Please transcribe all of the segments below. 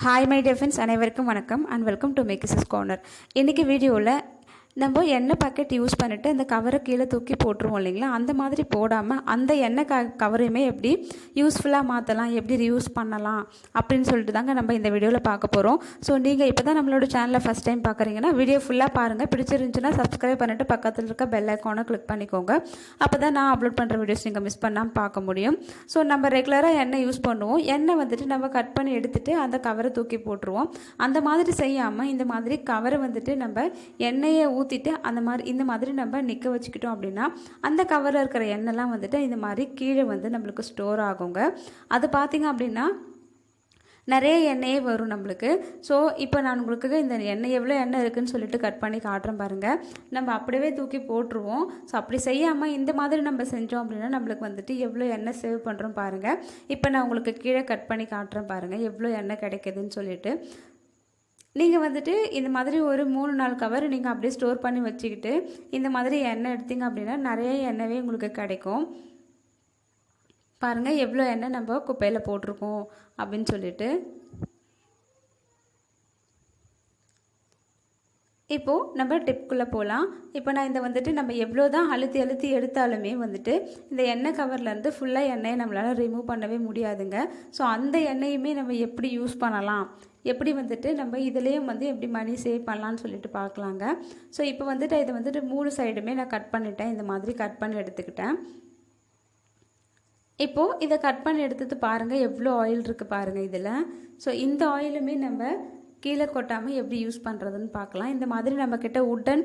Hi my dear friends, அனைவருக்கும் வணக்கம் and welcome to Meki's Corner. இன்னைக்கு வீடியோவில் நம்ம எண்ணெய் பாக்கெட் யூஸ் பண்ணிவிட்டு அந்த கவரை கீழே தூக்கி போட்டுருவோம் இல்லைங்களா, அந்த மாதிரி போடாமல் அந்த எண்ணெய் கவரையுமே எப்படி யூஸ்ஃபுல்லாக மாற்றலாம், எப்படி ரியூஸ் பண்ணலாம் அப்படின்னு சொல்லிட்டு தாங்க நம்ம இந்த வீடியோவில் பார்க்க போகிறோம். ஸோ நீங்கள் இப்போ தான் நம்மளோட சேனலை ஃபஸ்ட் டைம் பார்க்குறீங்கன்னா வீடியோ ஃபுல்லாக பாருங்கள். பிடிச்சிருந்துச்சுன்னா சப்ஸ்கிரைப் பண்ணிவிட்டு பக்கத்தில் இருக்க பெல் ஐக்கானை கிளிக் பண்ணிக்கோங்க. அப்போ தான் நான் அப்லோட் பண்ணுற வீடியோஸ் நீங்கள் மிஸ் பண்ணாமல் பார்க்க முடியும். ஸோ நம்ம ரெகுலராக எண்ணெய் யூஸ் பண்ணுவோம். எண்ணெய் வந்துட்டு நம்ம கட் பண்ணி எடுத்துகிட்டு அந்த கவரை தூக்கி போட்டுருவோம். அந்த மாதிரி செய்யாமல் இந்த மாதிரி கவரை வந்துட்டு நம்ம எண்ணெயை ஊற்றிட்டு இந்த மாதிரி நம்ம நிற்க வச்சுக்கிட்டோம் அப்படின்னா அந்த கவரில் இருக்கிற எண்ணெய்லாம் வந்துட்டு இந்த மாதிரி கீழே வந்து நம்மளுக்கு ஸ்டோர் ஆகுங்க. அது பார்த்திங்க அப்படின்னா நிறைய எண்ணெயே வரும் நம்மளுக்கு. ஸோ இப்போ நான் உங்களுக்கு இந்த எண்ணெய் எவ்வளோ எண்ணெய் இருக்குதுன்னு சொல்லிட்டு கட் பண்ணி காட்டுறேன் பாருங்கள். நம்ம அப்படியே தூக்கி போட்டுருவோம். ஸோ அப்படி செய்யாமல் இந்த மாதிரி நம்ம செஞ்சோம் அப்படின்னா நம்மளுக்கு வந்துட்டு எவ்வளோ எண்ணெய் சேவ் பண்ணுறோம் பாருங்கள். இப்போ நான் உங்களுக்கு கீழே கட் பண்ணி காட்டுறேன் பாருங்கள் எவ்வளோ எண்ணெய் கிடைக்குதுன்னு சொல்லிட்டு. நீங்கள் வந்துட்டு இந்த மாதிரி ஒரு 3-4 கவர் நீங்கள் அப்படியே ஸ்டோர் பண்ணி வச்சுக்கிட்டு இந்த மாதிரி எண்ணெய் எடுத்தீங்க அப்படின்னா நிறைய எண்ணெயே உங்களுக்கு கிடைக்கும். பாருங்கள் எவ்வளோ எண்ணெய் நம்ம குப்பையில் போட்டிருக்கோம் அப்படின்னு சொல்லிட்டு. இப்போது நம்ம டிப்புக்குள்ளே போகலாம். இப்போ நான் இந்த வந்துட்டு நம்ம எவ்வளோ தான் அழுத்தி எடுத்தாலுமே வந்துட்டு இந்த எண்ணெய் கவர்லேருந்து ஃபுல்லாக எண்ணெயை நம்மளால் ரிமூவ் பண்ணவே முடியாதுங்க. ஸோ அந்த எண்ணெயுமே நம்ம எப்படி யூஸ் பண்ணலாம், எப்படி வந்துட்டு நம்ம இதுலேயும் வந்து எப்படி மணி சேவ் பண்ணலான்னு சொல்லிட்டு பார்க்கலாங்க. ஸோ இப்போ வந்துட்டு இதை வந்துட்டு 3 சைடுமே நான் கட் பண்ணிட்டேன். இந்த மாதிரி கட் பண்ணி எடுத்துக்கிட்டேன். இப்போது இதை கட் பண்ணி எடுத்துட்டு பாருங்கள் எவ்வளோ ஆயில் இருக்குது பாருங்கள் இதில். ஸோ இந்த ஆயிலுமே நம்ம கீழே கொட்டாமல் எப்படி யூஸ் பண்ணுறதுன்னு பார்க்கலாம். இந்த மாதிரி நம்மக்கிட்ட உடன்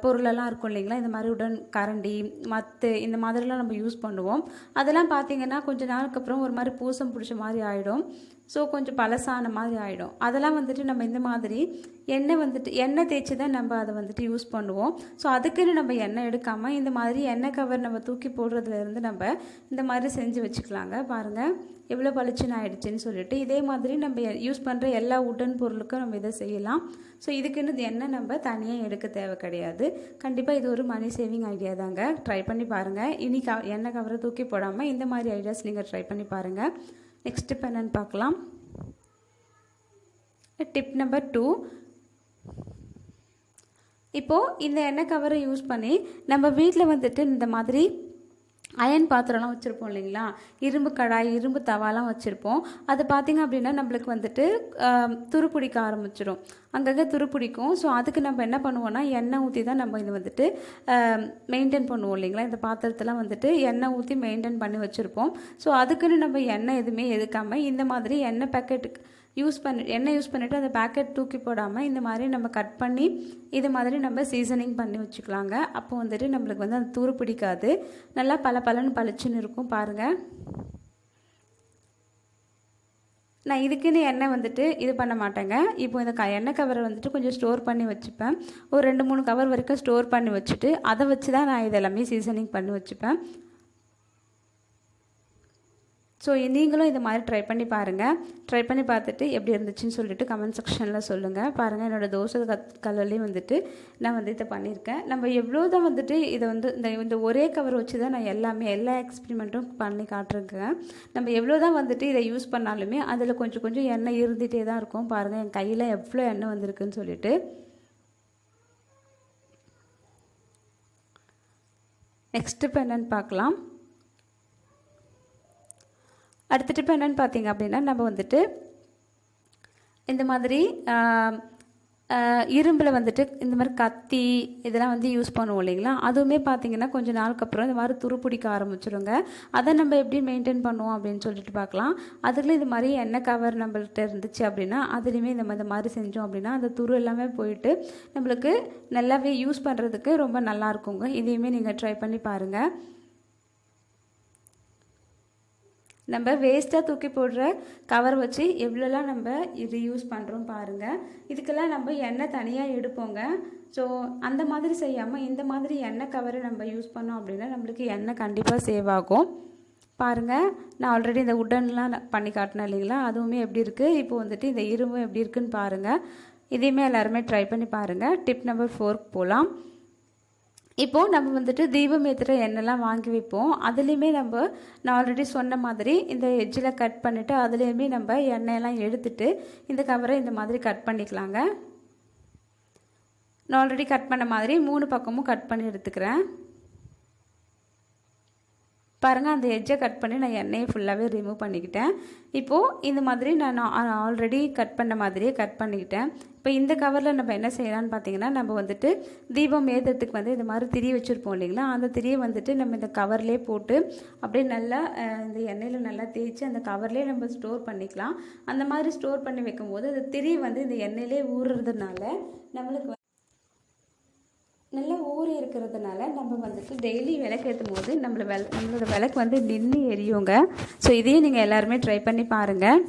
பொருளெல்லாம் இருக்கும் இல்லைங்களா, இந்த மாதிரி உடன் கரண்டி மத்து இந்த மாதிரிலாம் நம்ம யூஸ் பண்ணுவோம். அதெல்லாம் பார்த்திங்கன்னா கொஞ்சம் நாளுக்கு அப்புறம் ஒரு மாதிரி பூசம் பிடிச்ச மாதிரி ஆகிடும். ஸோ கொஞ்சம் பழசான மாதிரி ஆகிடும். அதெல்லாம் வந்துட்டு நம்ம இந்த மாதிரி எண்ணெய் தேய்ச்சி தான் நம்ம அதை வந்துட்டு யூஸ் பண்ணுவோம். ஸோ அதுக்குன்னு நம்ம எண்ணெய் எடுக்காமல் இந்த மாதிரி எண்ணெய் கவர் நம்ம தூக்கி போடுறதுலேருந்து நம்ம இந்த மாதிரி செஞ்சு வச்சுக்கலாங்க. பாருங்கள் எவ்வளோ பளிச்சுன்னு ஆகிடுச்சின்னு சொல்லிட்டு. இதே மாதிரி நம்ம யூஸ் பண்ணுற எல்லா உடன் பொருளுக்கும் நம்ம இதை செய்யலாம். ஸோ இதுக்குன்னு எண்ணெய் நம்ம தனியாக எடுக்க தேவை கிடையாது. கண்டிப்பாக இது ஒரு மணி சேவிங் ஐடியா தாங்க. ட்ரை பண்ணி பாருங்கள். இனி எண்ணெய் கவரை தூக்கி போடாமல் இந்த மாதிரி ஐடியாஸ் நீங்கள் ட்ரை பண்ணி பாருங்கள். நெக்ஸ்ட் டிப் என்னன்னு பார்க்கலாம். Tip number 2. இப்போது இந்த எண்ணெய் கவரை யூஸ் பண்ணி நம்ம வீட்டில் வந்துட்டு இந்த மாதிரி அயன் பாத்திரம்லாம் வச்சுருப்போம் இல்லைங்களா, இரும்பு கடாய் இரும்பு தவாலாம் வச்சுருப்போம். அது பார்த்திங்க அப்படின்னா நம்மளுக்கு வந்துட்டு துருப்பிடிக்க ஆரம்பிச்சிடும், அங்கங்கே துருப்பிடிக்கும். ஸோ அதுக்கு நம்ம என்ன பண்ணுவோம்னா எண்ணெய் ஊற்றி தான் நம்ம இது வந்துட்டு மெயின்டைன் பண்ணுவோம் இல்லைங்களா. இந்த பாத்திரத்தெல்லாம் வந்துட்டு எண்ணெய் ஊற்றி மெயின்டைன் பண்ணி வச்சுருப்போம். ஸோ அதுக்குன்னு நம்ம எண்ணெய் எதுவுமே எதுக்காமல் இந்த மாதிரி எண்ணெய் பேக்கெட்டுக்கு எண்ணெய் யூஸ் பண்ணிவிட்டு அந்த பேக்கெட் தூக்கி போடாமல் இந்த மாதிரி நம்ம கட் பண்ணி இது மாதிரி நம்ம சீசனிங் பண்ணி வச்சுக்கலாங்க. அப்போ வந்துட்டு நம்மளுக்கு வந்து அந்த தூரு பிடிக்காது, நல்லா பளபளன்னு பளிச்சுன்னு இருக்கும். பாருங்கள் நான் இதுக்குன்னு எண்ணெய் வந்துட்டு இது பண்ண மாட்டேங்க. இப்போ இந்த எண்ணெய் கவரை வந்துட்டு கொஞ்சம் ஸ்டோர் பண்ணி வச்சுப்பேன். ஒரு 2-3 கவர் வரைக்கும் ஸ்டோர் பண்ணி வச்சுட்டு அதை வச்சு தான் நான் இதெல்லாமே சீசனிங் பண்ணி வச்சுப்பேன். ஸோ நீங்களும் இது மாதிரி ட்ரை பண்ணி பாருங்கள். ட்ரை பண்ணி பார்த்துட்டு எப்படி இருந்துச்சுன்னு சொல்லிட்டு கமெண்ட் செக்ஷனில் சொல்லுங்கள். பாருங்கள் என்னோடய தோசை கல்லுலேயும் வந்துட்டு நான் வந்து இதை பண்ணியிருக்கேன். நம்ம எவ்வளோ தான் வந்துட்டு இதை வந்து இந்த ஒரே கவர் வச்சு தான் நான் எல்லா எக்ஸ்பெரிமெண்ட்டும் பண்ணி காட்டுறேங்க. நம்ம எவ்வளோ தான் வந்துட்டு இதை யூஸ் பண்ணாலுமே அதில் கொஞ்சம் எண்ணெய் இருந்துகிட்டே தான் இருக்கும். பாருங்கள் என் கையில் எவ்வளோ எண்ணெய் வந்திருக்குன்னு சொல்லிட்டு. நெக்ஸ்ட் இப்போ என்னென்னு பார்க்கலாம். அடுத்த டிப் என்னென்னு பார்த்தீங்க அப்படின்னா நம்ம வந்துட்டு இந்த மாதிரி இரும்பில் வந்துட்டு இந்த மாதிரி கத்தி இதெல்லாம் வந்து யூஸ் பண்ணுவோம் இல்லைங்களா. அதுவுமே பார்த்திங்கன்னா கொஞ்சம் நாளுக்கு அப்புறம் இந்த மாதிரி துருப்பிடிக்க ஆரம்பிச்சிடுங்க. அதை நம்ம எப்படி மெயின்டைன் பண்ணுவோம் அப்படின்னு சொல்லிட்டு பார்க்கலாம். அதுக்குள்ளே இது மாதிரி எண்ணெய் கவர் நம்மள்கிட்ட இருந்துச்சு அப்படின்னா அதுலேயுமே இந்த மாதிரி செஞ்சோம் அப்படின்னா அந்த துரு எல்லாமே போயிட்டு நம்மளுக்கு நல்லாவே யூஸ் பண்ணுறதுக்கு ரொம்ப நல்லா இருக்குங்க. இதையுமே நீங்கள் ட்ரை பண்ணி பாருங்கள். நம்ம வேஸ்ட்டாக தூக்கி போடுற கவர் வச்சு எவ்வளோலாம் நம்ம இது யூஸ் பண்ணுறோம் பாருங்கள். இதுக்கெல்லாம் நம்ம எண்ணெய் தனியாக எடுப்போங்க. ஸோ அந்த மாதிரி செய்யாமல் இந்த மாதிரி எண்ணெய் கவரை நம்ம யூஸ் பண்ணோம் அப்படின்னா நம்மளுக்கு எண்ணெய் கண்டிப்பாக சேவ் ஆகும். பாருங்கள் நான் ஆல்ரெடி இந்த உட்டன்லாம் பண்ணி காட்டினேன் இல்லைங்களா, அதுவுமே எப்படி இருக்குது. இப்போ வந்துட்டு இந்த இரும்பும் எப்படி இருக்குதுன்னு பாருங்கள். இதையுமே எல்லாருமே ட்ரை பண்ணி பாருங்கள். டிப் நம்பர் 4 போகலாம். இப்போது நம்ம வந்துட்டு தீபம் ஏற்றுற எண்ணெய்லாம் வாங்கி வைப்போம். அதுலேயுமே நான் ஆல்ரெடி சொன்ன மாதிரி இந்த எட்ஜில் கட் பண்ணிவிட்டு அதுலேயுமே நம்ம எண்ணெயெல்லாம் எடுத்துட்டு இந்த கவரை இந்த மாதிரி கட் பண்ணிக்கலாங்க. நான் ஆல்ரெடி கட் பண்ண மாதிரி 3 பக்கமும் கட் பண்ணி எடுத்துக்கிறேன். பாருங்கள், அந்த எட்ஜை கட் பண்ணி நான் எண்ணெயை ஃபுல்லாகவே ரிமூவ் பண்ணிக்கிட்டேன். இப்போது இந்த மாதிரி நான் ஆல்ரெடி கட் பண்ண மாதிரியே கட் பண்ணிக்கிட்டேன். இப்போ இந்த கவரில் நம்ம என்ன செய்யலாம்னு பார்த்தீங்கன்னா, நம்ம வந்துட்டு தீபம் ஏற்றுறதுக்கு வந்து இந்த மாதிரி திரி வச்சுருப்போம் இல்லைங்களா, அந்த திரியை வந்துட்டு நம்ம இந்த கவர்லேயே போட்டு அப்படியே நல்லா இந்த எண்ணெயில் நல்லா தேய்ச்சி அந்த கவர்லேயே நம்ம ஸ்டோர் பண்ணிக்கலாம். அந்த மாதிரி ஸ்டோர் பண்ணி வைக்கும்போது அந்த திரி வந்து இந்த எண்ணெயிலே ஊறுறதுனால நம்மளுக்கு நல்லா ஊறி இருக்கிறதுனால நம்ம வந்துட்டு டெய்லி விளக்கேற்றும் போது நம்மளோட விளக்கு வந்து நின்று எரியுங்க. ஸோ இதையும் நீங்கள் எல்லாருமே ட்ரை பண்ணி பாருங்கள்.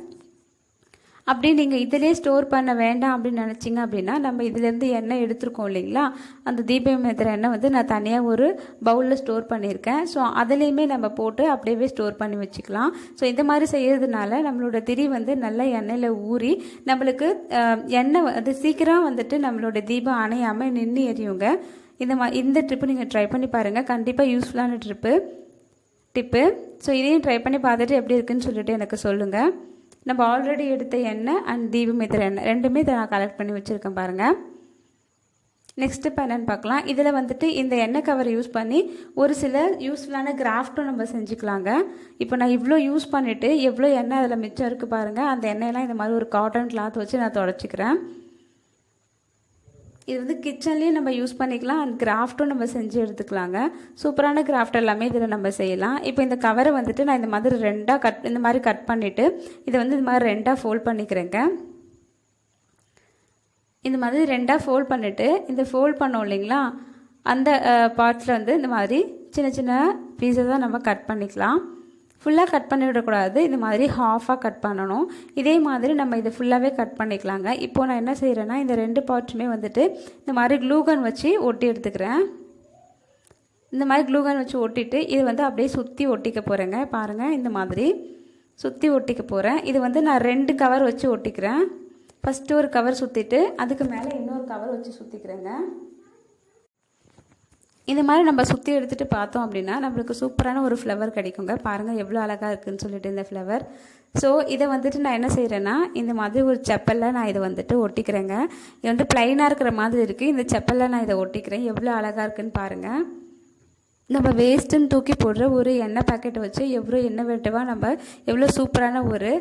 அப்படி நீங்கள் இதிலே ஸ்டோர் பண்ண வேண்டாம் அப்படின்னு நினச்சிங்க அப்படின்னா, நம்ம இதிலேருந்து எண்ணெய் எடுத்துருக்கோம் இல்லைங்களா, அந்த தீபம் ஏற்றுற எண்ணெய் வந்து நான் தனியாக ஒரு பவுலில் ஸ்டோர் பண்ணியிருக்கேன். ஸோ அதுலேயுமே நம்ம போட்டு அப்படியே ஸ்டோர் பண்ணி வச்சுக்கலாம். ஸோ இந்த மாதிரி செய்கிறதுனால நம்மளோட திரி வந்து நல்லா எண்ணெயில் ஊறி நம்மளுக்கு எண்ணெய் அது சீக்கிரம் வந்துட்டு நம்மளோட தீபம் அணையாமல் நின்று எரியுங்க. இந்த ட்ரிப்பு நீங்கள் ட்ரை பண்ணி பாருங்கள். கண்டிப்பாக யூஸ்ஃபுல்லான டிப்பு. ஸோ இதையும் ட்ரை பண்ணி பார்த்துட்டு எப்படி இருக்குன்னு சொல்லிட்டு எனக்கு சொல்லுங்கள். நம்ம ஆல்ரெடி எடுத்த எண்ணெய் அண்ட் தீபம் ஏற்றுற எண்ணெய் ரெண்டுமே இதை நான் கலெக்ட் பண்ணி வச்சுருக்கேன் பாருங்கள். நெக்ஸ்ட் இப்போ என்னென்னு பார்க்கலாம். இதில் வந்துட்டு இந்த எண்ணெய் கவர் யூஸ் பண்ணி ஒரு சில யூஸ்ஃபுல்லான கிராஃப்ட்டும் நம்ம செஞ்சுக்கலாங்க. இப்போ நான் இவ்வளோ யூஸ் பண்ணிவிட்டு எவ்வளோ எண்ணெய் அதில் மிச்சம் இருக்குது பாருங்கள். அந்த எண்ணெயெல்லாம் இந்த மாதிரி ஒரு காட்டன் கிளாத் வச்சு நான் தொடச்சிக்கிறேன். இது வந்து கிச்சன்லேயும் நம்ம யூஸ் பண்ணிக்கலாம் அண்ட் கிராஃப்ட்டும் நம்ம செஞ்சு எடுத்துக்கலாங்க. சூப்பரான கிராஃப்ட் எல்லாமே இதில் நம்ம செய்யலாம். இப்போ இந்த கவரை வந்துட்டு நான் இந்த மாதிரி கட் பண்ணிவிட்டு இதை வந்து இந்த மாதிரி 2ஆக ஃபோல்ட் பண்ணிக்கிறேங்க. இந்த மாதிரி 2ஆக ஃபோல்ட் பண்ணிவிட்டு இந்த ஃபோல்ட் பண்ணோம் இல்லைங்களா, அந்த பார்ட்ஸில் வந்து இந்த மாதிரி சின்ன சின்ன பீஸஸாக நம்ம கட் பண்ணிக்கலாம். ஃபுல்லாக கட் பண்ணி விடக்கூடாது, இந்த மாதிரி ஹாஃபாக கட் பண்ணணும். இதே மாதிரி நம்ம இதை ஃபுல்லாகவே கட் பண்ணிக்கலாங்க. இப்போது நான் என்ன செய்கிறேன்னா, இந்த 2 பார்ட்ஸுமே வந்துட்டு இந்த மாதிரி க்ளூகன் வச்சு ஒட்டி எடுத்துக்கிறேன். இந்த மாதிரி க்ளூகன் வச்சு ஒட்டிட்டு இது வந்து அப்படியே சுற்றி ஒட்டிக்க போகிறேங்க. பாருங்கள், இந்த மாதிரி சுற்றி ஒட்டிக்க போகிறேன். இது வந்து நான் 2 கவர் வச்சு ஒட்டிக்கிறேன். ஃபஸ்ட்டு ஒரு கவர் சுற்றிட்டு அதுக்கு மேலே இன்னொரு கவர் வச்சு சுற்றிக்கிறேங்க. இந்த மாதிரி நம்ம சுற்றி எடுத்துகிட்டு பார்த்தோம் அப்படின்னா நம்மளுக்கு சூப்பரான ஒரு ஃப்ளவர் கிடைக்குங்க. பாருங்கள் எவ்வளோ அழகாக இருக்குதுன்னு சொல்லிட்டு இந்த ஃப்ளவர். ஸோ இதை வந்துட்டு நான் என்ன செய்கிறேன்னா, இந்த மாதிரி ஒரு செப்பலில் நான் இதை வந்துட்டு ஒட்டிக்கிறேங்க. இது வந்து ப்ளைனாக இருக்கிற மாதிரி இருக்குது. இந்த செப்பலில் நான் இதை ஒட்டிக்கிறேன். எவ்வளோ அழகாக இருக்குதுன்னு பாருங்கள். நம்ம வேஸ்ட்டுன்னு தூக்கி போடுற ஒரு எண்ணெய் பேக்கெட்டை வச்சு எவ்வளோ இன்னோவேட்டிவாக நம்ம எவ்வளோ சூப்பரான ஒரு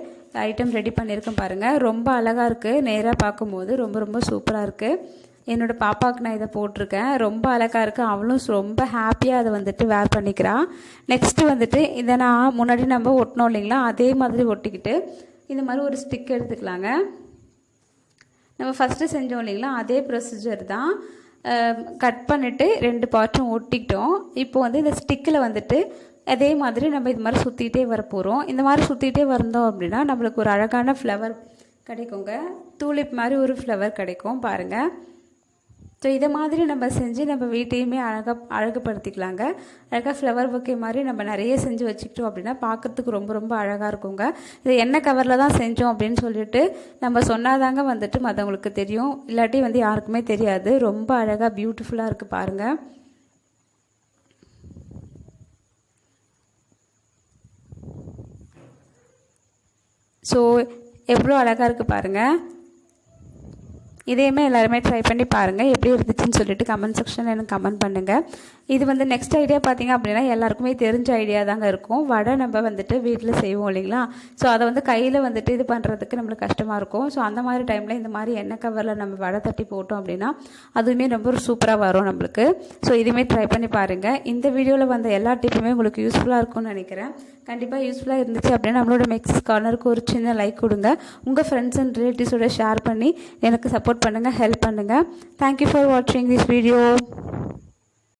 ஐட்டம் ரெடி பண்ணியிருக்கோம் பாருங்கள். ரொம்ப அழகாக இருக்குது. நேராக பார்க்கும்போது ரொம்ப ரொம்ப சூப்பராக இருக்குது. என்னோடய பாப்பாவுக்கு நான் இதை போட்டிருக்கேன். ரொம்ப அழகாக இருக்குது. அவளும் ரொம்ப ஹாப்பியாக அதை வந்துட்டு வேர் பண்ணிக்கிறான். நெக்ஸ்ட்டு வந்துட்டு இதை நான் முன்னாடி நம்ம ஒட்டினோம் இல்லைங்களா, அதே மாதிரி ஒட்டிக்கிட்டு இந்த மாதிரி ஒரு ஸ்டிக் எடுத்துக்கலாங்க. நம்ம ஃபஸ்ட்டு செஞ்சோம் இல்லைங்களா, அதே ப்ரொசீஜர் தான். கட் பண்ணிவிட்டு 2 பார்ட்டும் ஒட்டிக்கிட்டோம். இப்போ வந்து இந்த ஸ்டிக்கில் வந்துட்டு அதே மாதிரி நம்ம இது மாதிரி சுற்றிக்கிட்டே வர போகிறோம். இந்த மாதிரி சுற்றிக்கிட்டே வந்தோம் அப்படின்னா நம்மளுக்கு ஒரு அழகான ஃப்ளவர் கிடைக்குங்க. டூலிப் மாதிரி ஒரு ஃப்ளவர் கிடைக்கும் பாருங்கள். ஸோ இதை மாதிரி நம்ம செஞ்சு நம்ம வீட்டையுமே அழகுபடுத்திக்கலாங்க. அழகாக ஃப்ளவர் பொக்கே மாதிரி நம்ம நிறைய செஞ்சு வச்சுக்கிட்டோம் அப்படின்னா பார்க்குறதுக்கு ரொம்ப ரொம்ப அழகாக இருக்குங்க. இது எண்ணெய் கவரில் தான் செஞ்சோம் அப்படின்னு சொல்லிட்டு நம்ம சொன்னாதாங்க வந்துட்டு மற்றவங்களுக்கு தெரியும், இல்லாட்டி வந்து யாருக்குமே தெரியாது. ரொம்ப அழகாக பியூட்டிஃபுல்லாக இருக்குது பாருங்கள். ஸோ எவ்வளோ அழகாக இருக்குது பாருங்கள். இதையுமே எல்லாருமே ட்ரை பண்ணி பாருங்கள், எப்படி இருந்துச்சுன்னு சொல்லிட்டு கமெண்ட் செக்ஷனில் எனக்கு கமெண்ட் பண்ணுங்கள். இது வந்து நெக்ஸ்ட் ஐடியா பார்த்திங்க அப்படின்னா எல்லாருக்குமே தெரிஞ்ச ஐடியா தாங்க இருக்கும். வடை நம்ம வந்துட்டு வீட்டில் செய்வோம் இல்லைங்களா, ஸோ அதை வந்து கையில் வந்துட்டு இது பண்ணுறதுக்கு நம்மளுக்கு கஷ்டமாக இருக்கும். ஸோ அந்த மாதிரி டைமில் இந்த மாதிரி எண்ணெய் கவரில் நம்ம வடை தட்டி போட்டோம் அப்படின்னா அதுவுமே ரொம்ப சூப்பராக வரும் நம்மளுக்கு. ஸோ இதுவுமே ட்ரை பண்ணி பாருங்கள். இந்த வீடியோவில் வந்த எல்லா டிப்புமே உங்களுக்கு யூஸ்ஃபுல்லாக இருக்கும்னு நினைக்கிறேன். கண்டிப்பாக யூஸ்ஃபுல்லாக இருந்துச்சு அப்படின்னா நம்மளோட மெக்ஸிஸ் கார்னருக்கு ஒரு சின்ன லைக் கொடுங்க. உங்கள் ஃப்ரெண்ட்ஸ் அண்ட் ரிலேட்டிவ்ஸோட ஷேர் பண்ணி எனக்கு சப்போர்ட் பண்ணுங்கள், ஹெல்ப் பண்ணுங்கள். தேங்க்யூ ஃபார் வாட்சிங் திஸ் வீடியோ.